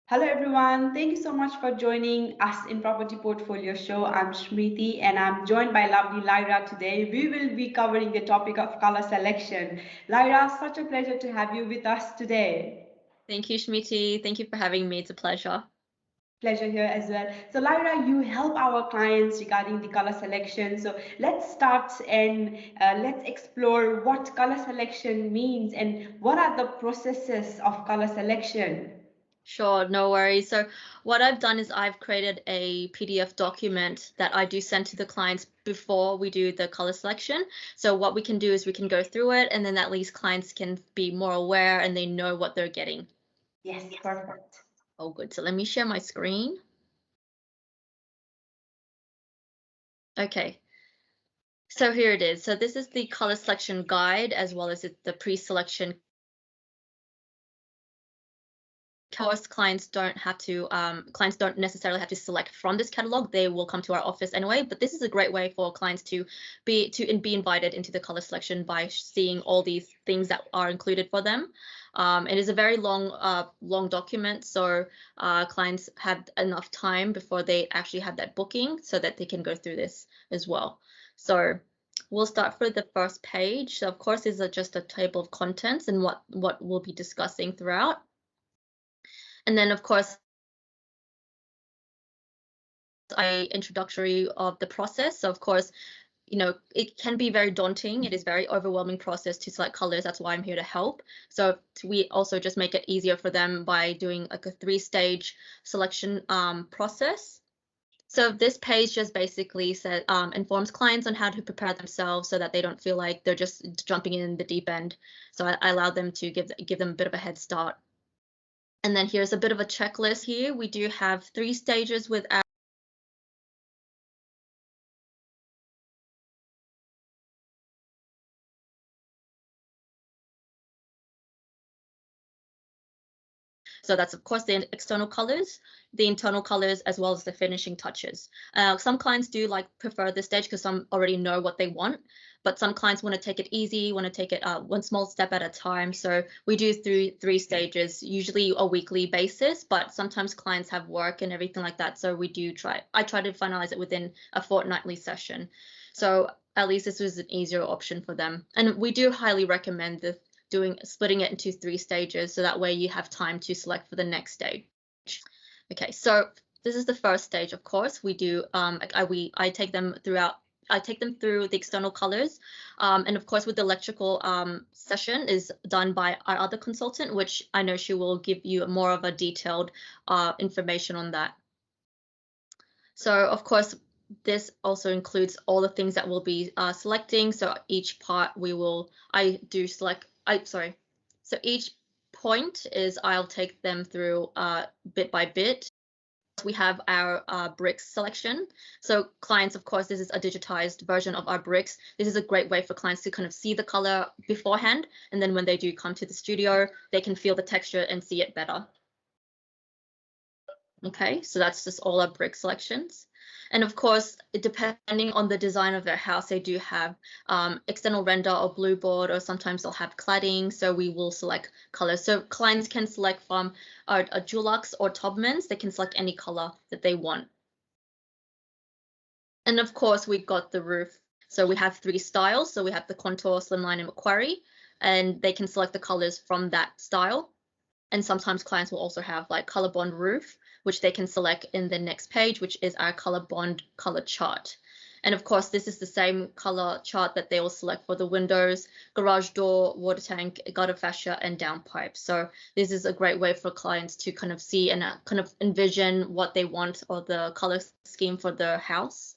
Hello everyone, thank you so much for joining us in Property Portfolio Show. I'm Shmriti and I'm joined by lovely Lyra today. We will be covering the topic of color selection. Lyra, such a pleasure to have you with us today. Thank you, Shmiti. Thank you for having me. It's a pleasure. Pleasure here as well. So Lyra, you help our clients regarding the color selection. So let's start and let's explore what color selection means and what are the processes of color selection. Sure, no worries. So what I've done is I've created a PDF document that I do send to the clients before we do the color selection. So what we can do is we can go through it, and then at least clients can be more aware and they know what they're getting. Yes, perfect. Oh, good. So let me share my screen. Okay. So here it is. So this is the color selection guide as well as the pre-selection. Of course, clients don't necessarily have to select from this catalog. They will come to our office anyway, but this is a great way for clients to be invited into the color selection by seeing all these things that are included for them. It is a very long document, so clients have enough time before they actually have that booking so that they can go through this as well. So we'll start for the first page. So of course, this is just a table of contents and what we'll be discussing throughout. And then, of course, introductory of the process. So, of course, it can be very daunting. It is a very overwhelming process to select colors. That's why I'm here to help. So we also just make it easier for them by doing like a 3-stage selection process. So this page just basically informs clients on how to prepare themselves so that they don't feel like they're just jumping in the deep end. So I allow them to give them a bit of a head start. And then here's a bit of a checklist here. We do have 3 stages with our So that's, of course, the external colors, the internal colors, as well as the finishing touches. Some clients do prefer this stage because some already know what they want, but some clients want to take it easy, want to take it one small step at a time. So we do through 3 stages, usually a weekly basis, but sometimes clients have work and everything like that. So I try to finalize it within a fortnightly session. So at least this was an easier option for them. And we do highly recommend this splitting it into 3 stages so that way you have time to select for the next stage. Okay, so this is the first stage. Of course, we do I take them through the external colors, and of course with the electrical session is done by our other consultant, which I know she will give you more of a detailed information on that. So of course this also includes all the things that we'll be selecting. So each part So each point is I'll take them through bit by bit. We have our bricks selection. So clients, of course, this is a digitized version of our bricks. This is a great way for clients to kind of see the color beforehand. And then when they do come to the studio, they can feel the texture and see it better. Okay, so that's just all our brick selections. And of course, depending on the design of their house, they do have external render or blue board, or sometimes they'll have cladding. So we will select colors. So clients can select from a Dulux or Todmans. They can select any color that they want. And of course, we've got the roof. So we have 3 styles. So we have the contour, slimline, and Macquarie, and they can select the colors from that style. And sometimes clients will also have like color bond roof, which they can select in the next page, which is our color bond color chart. And of course, this is the same color chart that they will select for the windows, garage door, water tank, gutter fascia, and downpipe. So this is a great way for clients to kind of see and kind of envision what they want or the color scheme for their house.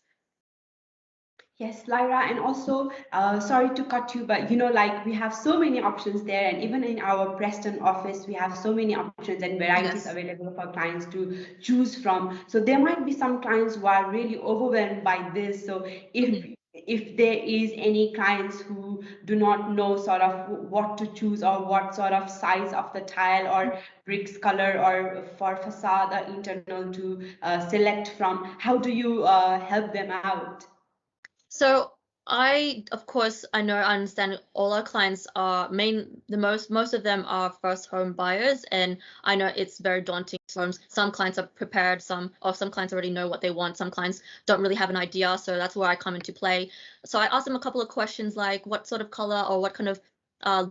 Yes, Lyra, and also, sorry to cut you, but like we have so many options there, and even in our Preston office, we have so many options and varieties Yes. available for clients to choose from. So there might be some clients who are really overwhelmed by this. So if there is any clients who do not know sort of what to choose or what sort of size of the tile or bricks color or for facade or internal to select from, how do you help them out? So Of course, I understand all our clients are most of them are first home buyers, and I know it's very daunting. Some clients are prepared, some clients already know what they want, some clients don't really have an idea, so that's where I come into play. So I asked them a couple of questions like what sort of color or what kind of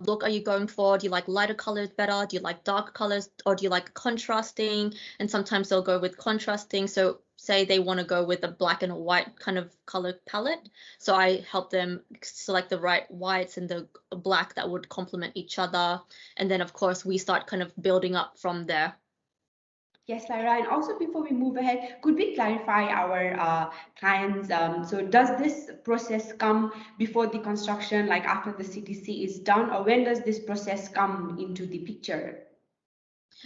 look are you going for? Do you like lighter colors better? Do you like darker colors, or do you like contrasting? And sometimes they'll go with contrasting. So say they want to go with a black and a white kind of color palette. So I help them select the right whites and the black that would complement each other. And then of course we start kind of building up from there. Yes, Lyra. And also, before we move ahead, could we clarify our clients? So, does this process come before the construction, like after the CTC is done, or when does this process come into the picture?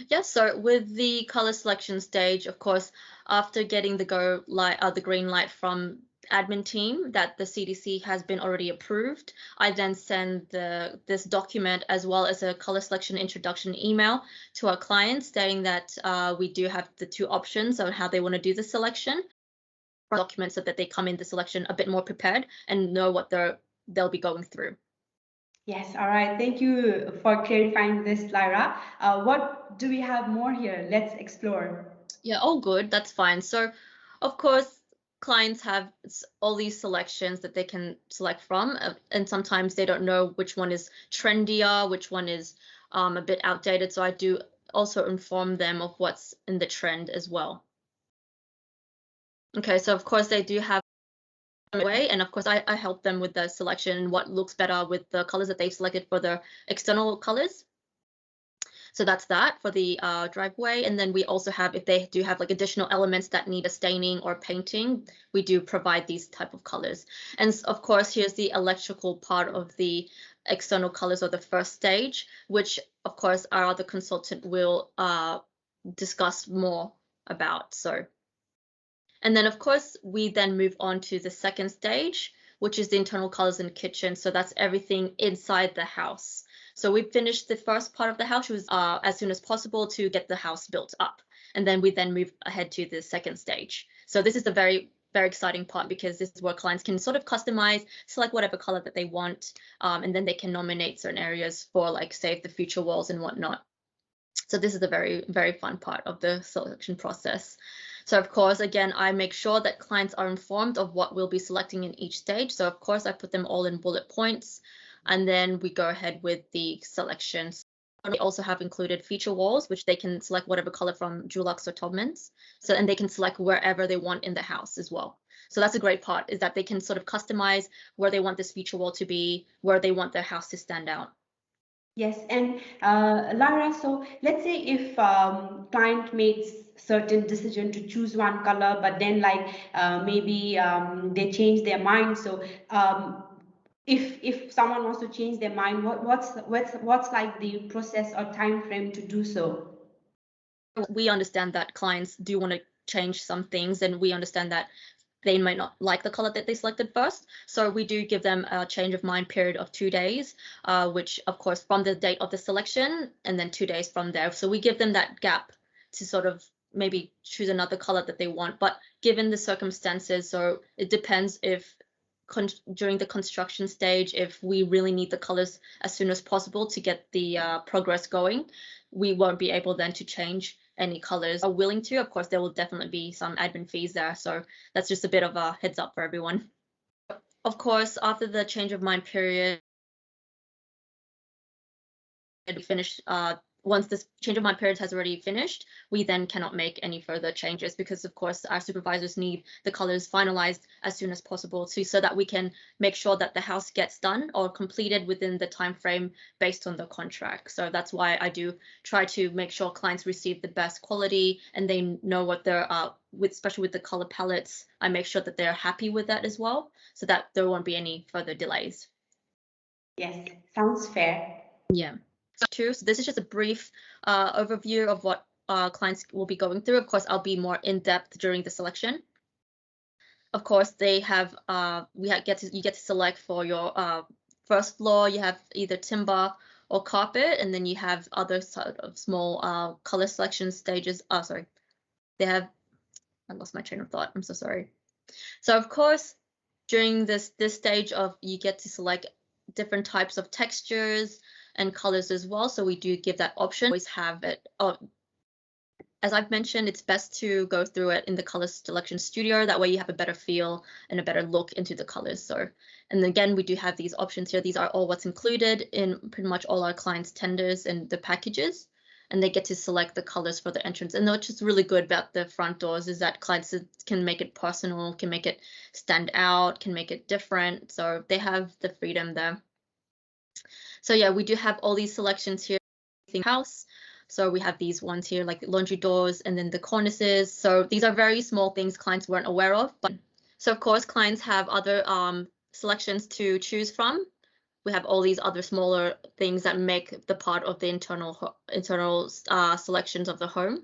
Yes, so with the color selection stage, of course, after getting the green light from admin team that the CDC has been already approved, I then send this document as well as a color selection introduction email to our clients stating that we do have the two options on how they want to do the selection. Documents so that they come in the selection a bit more prepared and know what they'll be going through. Yes, all right. Thank you for clarifying this, Lyra. What do we have more here? Let's explore. Yeah, all good. That's fine. So, of course, clients have all these selections that they can select from, and sometimes they don't know which one is trendier, which one is a bit outdated. So I do also inform them of what's in the trend as well. Okay, so of course they do have a way, and of course I help them with the selection and what looks better with the colors that they've selected for their external colors. So that's that for the driveway. And then we also have, if they do have like additional elements that need a staining or painting, we do provide these type of colors. And of course, here's the electrical part of the external colors of the first stage, which of course our other consultant will discuss more about. So, and then of course, we then move on to the second stage, which is the internal colors in the kitchen. So that's everything inside the house. So we finished the first part of the house as soon as possible to get the house built up. And then we then move ahead to the second stage. So this is the very, very exciting part because this is where clients can sort of customize, select whatever color that they want, and then they can nominate certain areas for like save the future walls and whatnot. So this is the very, very fun part of the selection process. So of course, again, I make sure that clients are informed of what we'll be selecting in each stage. So of course, I put them all in bullet points. And then we go ahead with the selections. We also have included feature walls, which they can select whatever color from Dulux or Todmans. So, and they can select wherever they want in the house as well. So that's a great part, is that they can sort of customize where they want this feature wall to be, where they want their house to stand out. Yes, and Lara, so let's say if client makes certain decision to choose one color, but then like maybe they change their mind. So if someone wants to change their mind, what's like the process or time frame to do so? We understand that clients do want to change some things, and we understand that they might not like the color that they selected first. So we do give them a change of mind period of 2 days, which of course from the date of the selection and then 2 days from there. So we give them that gap to sort of maybe choose another color that they want. But given the circumstances, so it depends if during the construction stage, if we really need the colors as soon as possible to get the progress going, we won't be able then to change any colors. Are willing to, of course, there will definitely be some admin fees there. So that's just a bit of a heads up for everyone. Of course, after the change of mind period, we finish once this change of mind period has already finished, we then cannot make any further changes because, of course, our supervisors need the colors finalized as soon as possible so that we can make sure that the house gets done or completed within the time frame based on the contract. So that's why I do try to make sure clients receive the best quality and they know what they're especially with the color palettes. I make sure that they're happy with that as well, so that there won't be any further delays. Yes, sounds fair. Yeah. So this is just a brief overview of what clients will be going through. Of course, I'll be more in depth during the selection. Of course, they have you get to select for your first floor. You have either timber or carpet, and then you have other sort of small color selection stages. Oh, sorry, they have. I lost my train of thought. I'm so sorry. So of course, during this stage of, you get to select different types of textures and colors as well. So we do give that option. Always have it. As I've mentioned, it's best to go through it in the color selection studio. That way you have a better feel and a better look into the colors. So, and again, we do have these options here. These are all what's included in pretty much all our clients' tenders and the packages. And they get to select the colors for the entrance. And what's just really good about the front doors is that clients can make it personal, can make it stand out, can make it different. So they have the freedom there. So yeah, we do have all these selections here in the house. So we have these ones here, like laundry doors and then the cornices. So these are very small things clients weren't aware of. But so of course, clients have other selections to choose from. We have all these other smaller things that make the part of the internal selections of the home.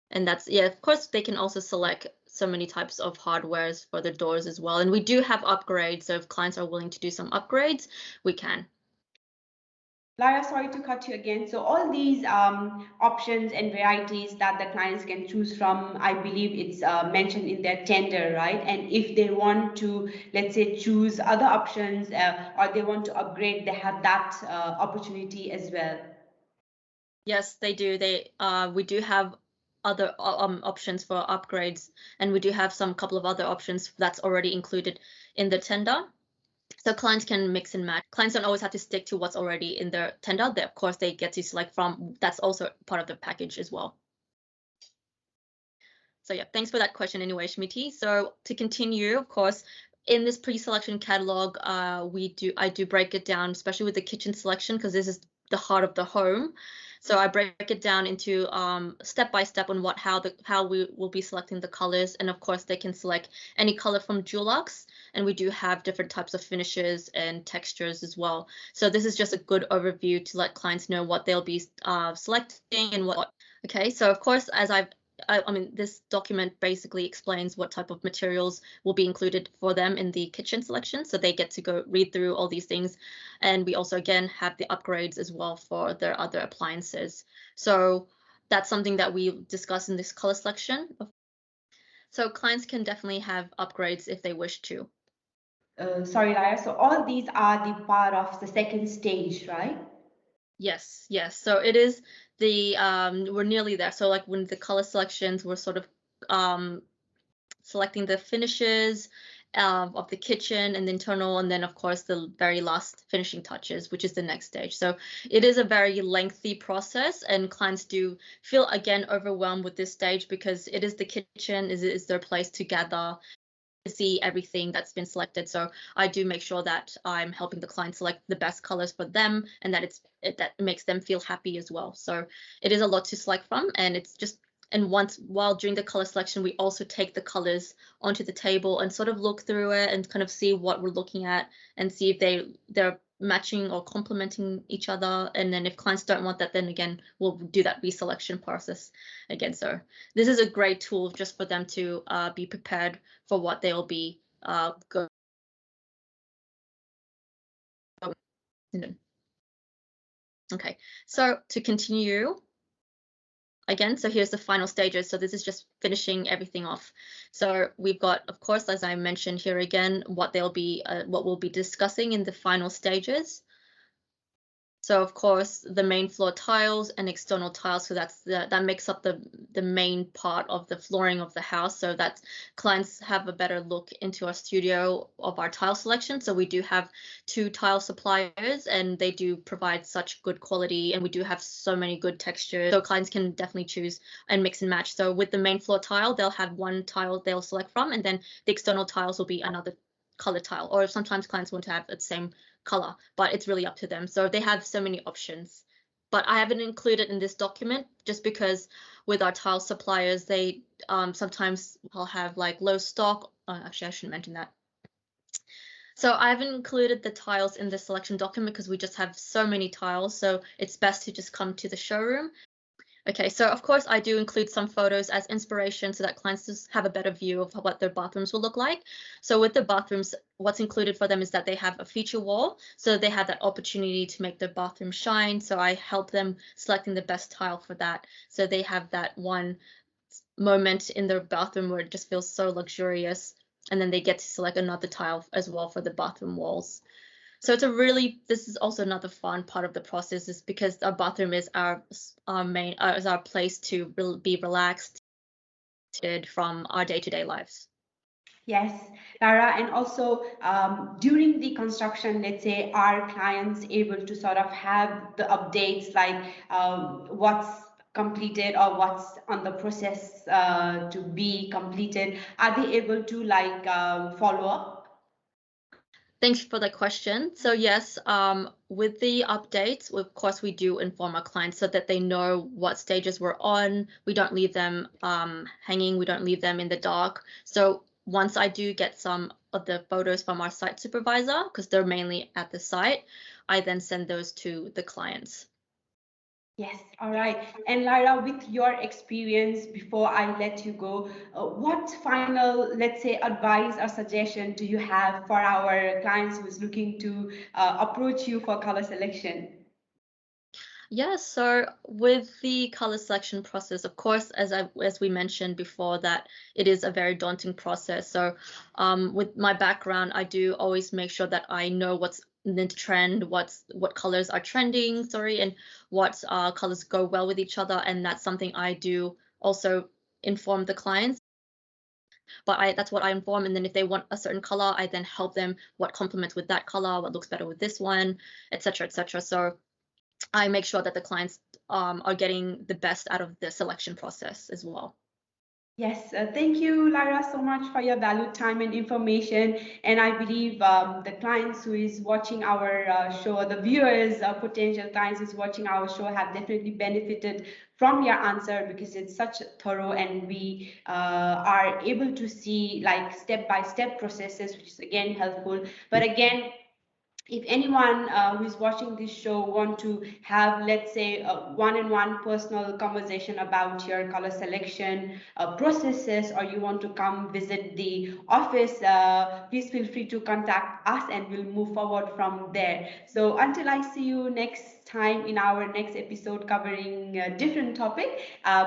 And that's, yeah, of course, they can also select so many types of hardwares for the doors as well. And we do have upgrades. So if clients are willing to do some upgrades, we can. Lara, sorry to cut you again. So all these options and varieties that the clients can choose from, I believe it's mentioned in their tender, right? And if they want to, let's say, choose other options or they want to upgrade, they have that opportunity as well. Yes, they do. We do have other options for upgrades, and we do have some couple of other options that's already included in the tender. So clients can mix and match. Clients don't always have to stick to what's already in their tender. Of course, they get to select from. That's also part of the package as well. So yeah, thanks for that question anyway, Shmiti. So to continue, of course, in this pre-selection catalog, I do break it down, especially with the kitchen selection, because this is the heart of the home. So I break it down into step by step on how we will be selecting the colors, and of course they can select any color from Dulux, and we do have different types of finishes and textures as well. So this is just a good overview to let clients know what they'll be selecting and what. Okay, so of course, I mean, this document basically explains what type of materials will be included for them in the kitchen selection. So they get to go read through all these things. And we also, again, have the upgrades as well for their other appliances. So that's something that we discuss in this color selection. So clients can definitely have upgrades if they wish to. Sorry, Lara. So all these are the part of the second stage, right? Yes, yes. So it is the we're nearly there. So like when the color selections, we're sort of selecting the finishes of the kitchen and the internal, and then of course the very last finishing touches, which is the next stage. So it is a very lengthy process, and clients do feel again overwhelmed with this stage because it is the kitchen, is their place to gather, to see everything that's been selected. So I do make sure that I'm helping the client select the best colors for them, and that that makes them feel happy as well. So it is a lot to select from, and it's just, and while during the color selection, we also take the colors onto the table and sort of look through it and kind of see what we're looking at and see if they're matching or complementing each other. And then if clients don't want that, then again, we'll do that reselection process again. So this is a great tool just for them to be prepared for what they'll be going. Okay, so to continue, again, so here's the final stages. So this is just finishing everything off. So we've got, of course, as I mentioned here again, what we'll be discussing in the final stages. So of course, the main floor tiles and external tiles. So that makes up the main part of the flooring of the house. So that clients have a better look into our studio of our tile selection. So we do have 2 tile suppliers, and they do provide such good quality, and we do have so many good textures. So clients can definitely choose and mix and match. So with the main floor tile, they'll have one tile they'll select from, and then the external tiles will be another color tile, or sometimes clients want to have the same color, but it's really up to them. So they have so many options, but I haven't included in this document just because with our tile suppliers, they sometimes will have like low stock. Actually, I shouldn't mention that. So I haven't included the tiles in the selection document because we just have so many tiles. So it's best to just come to the showroom. Okay, so of course I do include some photos as inspiration so that clients just have a better view of what their bathrooms will look like. So with the bathrooms, what's included for them is that they have a feature wall, so they have that opportunity to make their bathroom shine. So I help them selecting the best tile for that. So they have that one moment in their bathroom where it just feels so luxurious. and then they get to select another tile as well for the bathroom walls. So this is also another fun part of the process, is because our bathroom is our main is our place to be relaxed from our day-to-day lives. Yes, Lara, and also during the construction, let's say, are clients able to sort of have the updates like what's completed or what's on the process to be completed? Are they able to like follow up? Thanks for the question. So yes, with the updates, of course, we do inform our clients so that they know what stages we're on. We don't leave them hanging. We don't leave them in the dark. So once I do get some of the photos from our site supervisor, because they're mainly at the site, I then send those to the clients. Yes, all right. And Lara, with your experience, before I let you go, what final, let's say, advice or suggestion do you have for our clients who's looking to approach you for color selection? Yeah, so with the color selection process, of course, as we mentioned before, that it is a very daunting process. So with my background, I do always make sure that I know what's in the trend, what colors are trending, sorry, and what colors go well with each other. And that's something I do also inform the clients. But that's what I inform. And then if they want a certain color, I then help them what complements with that color, what looks better with this one, etc., etc. So I make sure that the clients are getting the best out of the selection process as well. Yes, thank you, Lara, so much for your valued time and information. And I believe the clients who is watching our show, the viewers, potential clients who's watching our show, have definitely benefited from your answer because it's such thorough, and we are able to see like step-by-step processes, which is again helpful. But again, if anyone who is watching this show want to have, let's say, a one-on-one personal conversation about your color selection processes, or you want to come visit the office, please feel free to contact us and we'll move forward from there. So until I see you next time in our next episode covering a different topic,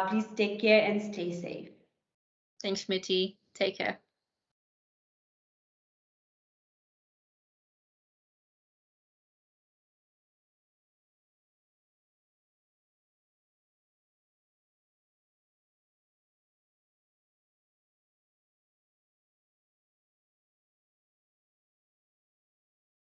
please take care and stay safe. Thanks, Mitty. Take care.